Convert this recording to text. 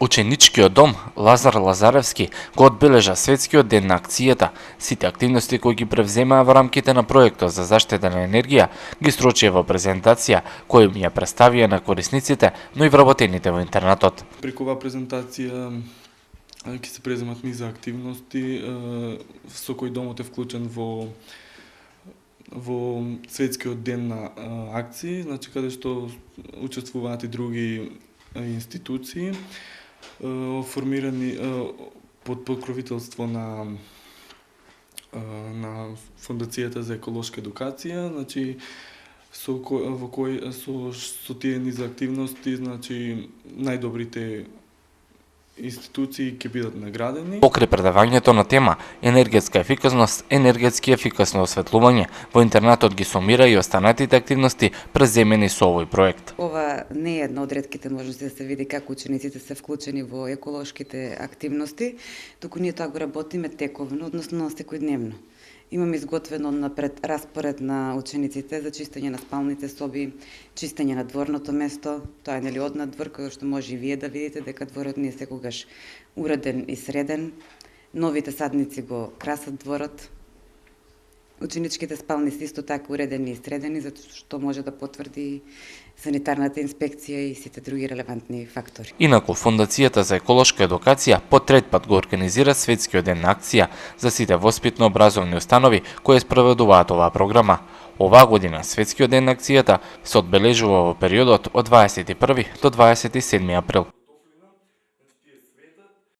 Ученичкиот дом Лазар Лазаревски го одбележа Светскиот ден на акцијата. Сите активности кои ги превземаа во рамките на проектот за заштита на енергија ги строчија во презентација која им ја представија на корисниците, но и вработените во интернатот. Преку оваа презентација ќе се преземат низа активности со кои домот е вклучен во Светскиот ден на акции, значи каде што учествуваат и други институции, формирани под покровителство на Фондацијата за еколошка едукација, значи со тие низа активности, значи најдобрите институции ќе бидат наградени. Покрај предавањето на тема енергетска ефикасност, енергетски ефикасно осветлување, во интернатот ги сумира и останатите активности преземени со овој проект. Ова не е една од ретките можности да се види како учениците се вклучени во еколошките активности, туку ние тоа го работиме тековно, односно секојдневно. Имаме изготвено напред распоред на учениците за чистење на спалните соби, чистење на дворното место. Тоа е одна двор која што може и вие да видите дека дворот ни е секогаш уреден и среден. Новите садници го красат дворот. Ученичките спални се исто така уредени и средени, затоа што може да потврди санитарната инспекција и сите други релевантни фактори. Инаку, Фондацијата за еколошка едукација по трет пат го организира Светскиот ден на акција за сите воспитно-образовни установи кои спроведуваат оваа програма. Оваа година Светскиот ден на акцијата се одбележува во периодот од 21 до 27 април.